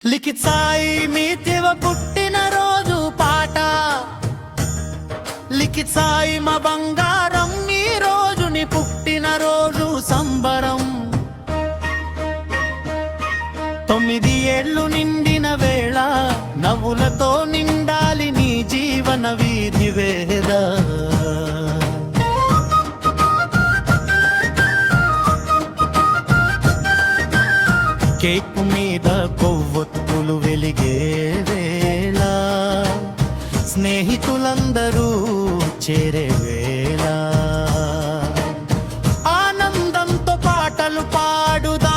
లిఖిత్ సాయి మీతివ పుట్టిన రోజు పాట లిఖిత్ సాయి మా బంగారం ఈ రోజు నీ పుట్టిన రోజు సంబరం 9 ఏళ్ళు నిండిన వేళ నవ్వులతో నిండాలి నీ జీవన వీధి వేద కేకు మీద కొవ్వొత్తులు వెలిగే వేళ స్నేహితులందరూ చేరే వేళ ఆనందంతో పాటలు పాడుదా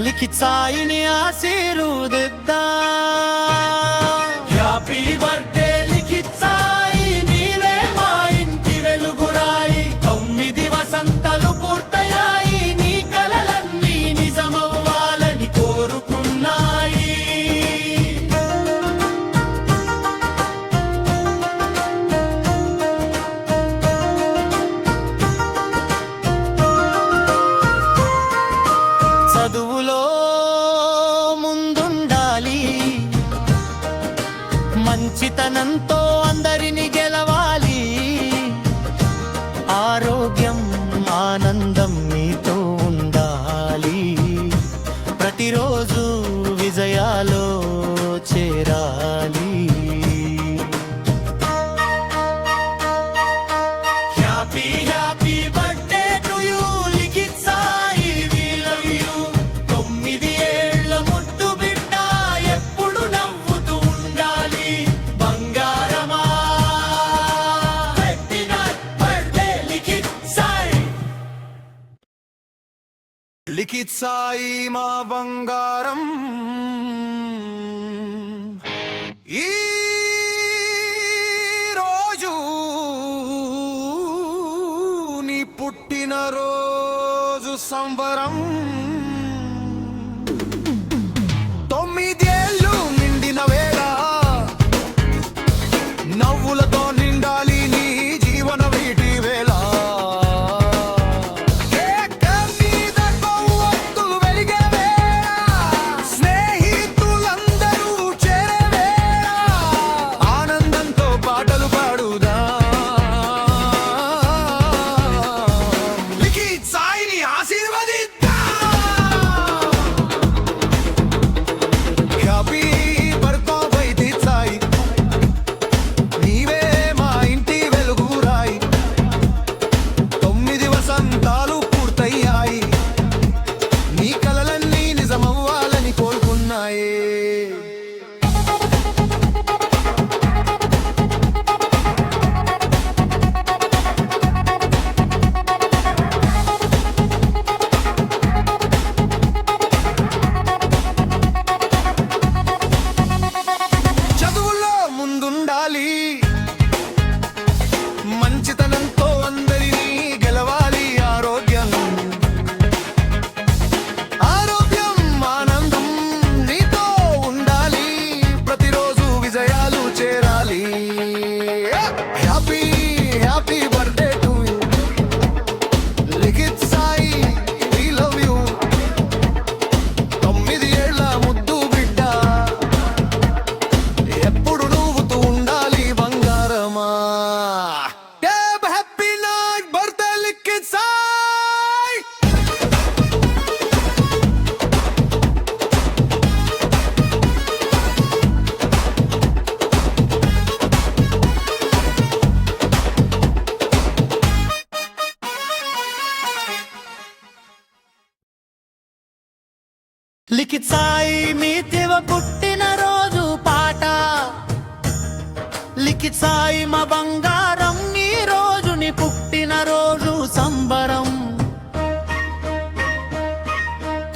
లిఖిత్ సాయిని ఆశీర్వదిద్దా హ్యాపీ బర్త్డే లిఖిత్ సాయి నీవే మా ఇంటి వెలుగురాయి 9 వసంతాలు పూర్తయ్యాయి నీ కలలన్నీ నిజమవ్వాలని కోరుకున్నాయి చదువులో ముందుండాలి మంచితనంతో అందరిని గెలవాలి ఆరోగ్యం ఆనందం నీతో ఉండాలి ప్రతిరోజు విజయాలో చేరాలి happy happy birthday to you Likhith Sai we love you 9 ఏళ్ల ముద్దు బిడ్డ ఎప్పుడు నవ్వుతూ ఉండాలి బంగారమా హ్యాపీ బర్త్డే లిఖిత్ సాయి లిఖిత్ సాయి మా బంగారం ఈ రోజు నీ పుట్టిన రోజు సంబరం 9 ఏళ్ళు నిండిన వేళ నవ్వులతో నిండాలి నీ జీవన వీటి వేళ కేక మీద కొవ్వొత్తులు వెలిగే వేళ స్నేహితులందరూ చేరే వేళ ఆనందంతో పాటలు పాడుదా లిఖిత్ సాయిని ఆశీర్వదిద్దా హ్యాపీ బర్త్డే లిఖిత్ సాయి నీవే మా ఇంటి వెలుగురాయి 9 వసంతాలు పూర్తయ్యాయి నీ కలలన్నీ నిజమవ్వాలని కోరుకున్నాయే చదువుల్లో ముందుండాలి మంచితనంతో అందరినీ గెలవాలి ఆరోగ్యం ఆనందం నీతో ఉండాలి ప్రతిరోజు విజయాలు చేరాలి happy happy birthday to you Likhith Sai we love you 9 ఏళ్ల ముద్దు బిడ్డ ఎప్పుడు నవ్వుతూ ఉండాలి బంగారమా happy night birthday Likhith Sai Likhith Sai మీతివ పుట్టిన రోజు పాట లిఖిత్ సాయి మా బంగారం ఈ రోజు నీ పుట్టిన రోజు సంబరం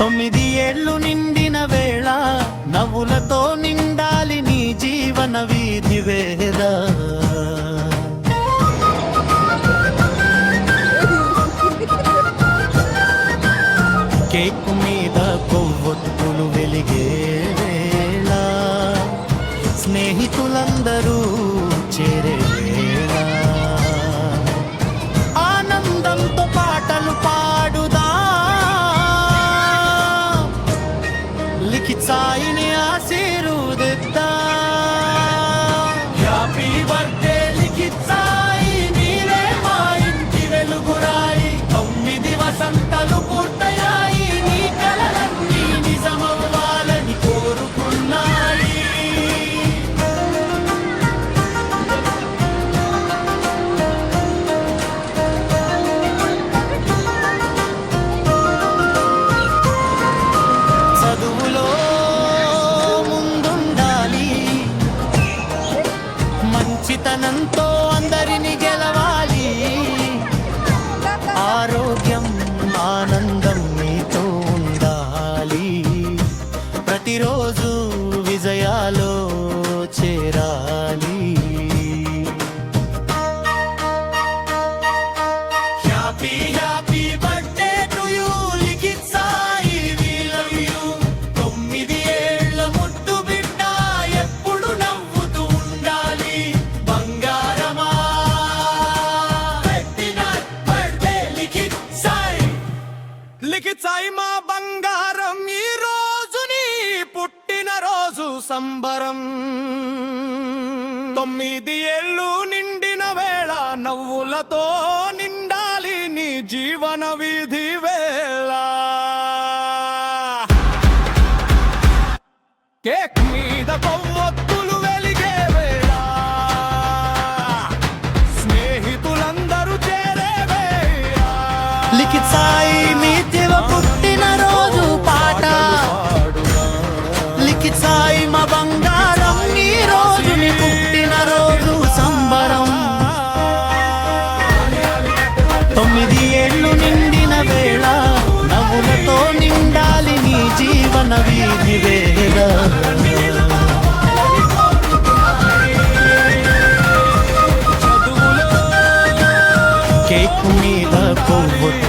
9 ఏళ్ళు నిండిన వేళ నవ్వులతో నిండాలి నీ జీవన వీధి వేద కేకు మీద కొవ్వొత్తులు వెలిగే వేళ స్నేహితులందరూ చేరే వేళ ఆనందంతో పాటలు పాడుదా సాయిని ఆశీర్వదిద్దా. హ్యాపీ బర్త్డే లిఖిత్ సాయి, నీవే మా ఇంటి వెలుగురాయి. 9 వసంతాలు పూర్తయాయి, నీ కలలన్నీ నిజమవ్వాలని కోరుకున్నాయి. చదువులో ముందుండాలి, మంచితనంతో అందరిని గెలవాలి. ఆరోగ్యం ఆనందం నీతో ఉండాలి, ప్రతిరోజు విజయాలో చేరాలి. Happy happy birthday to you Likhith Sai, we love you. 9 ఏళ్ల ముద్దు బిడ్డ, ఎప్పుడు నవ్వుతూ ఉండాలి. బంగారమా పెట్టిన బర్త్డే లిఖిత్ సాయి. లిఖిత్ సాయి మా బంగారం, ఈ రోజు నీ పుట్టిన రోజు సంబరం. 9 ఏళ్ళు నిండిన వేళ, నవ్వులతో నిండాలి నీ జీవన వీధి వేళ. కేక్ మీద కొవ్వొత్తులు వెలిగే వేళ, స్నేహితులందరూ చేరే వేళ. లిఖిత్ సాయి మీ దివ పుట్టిన రోజు పాట. లిఖిత్ సాయి మా బంగారం, ఈ రోజు నీ పుట్టిన రోజు సంబరం. 9 ఏళ్ళు నిండిన వేళ, నవ్వులతో నిండాలి నీ జీవన వీధి వేళ. కేక్ మీద కొవ్వొత్తులు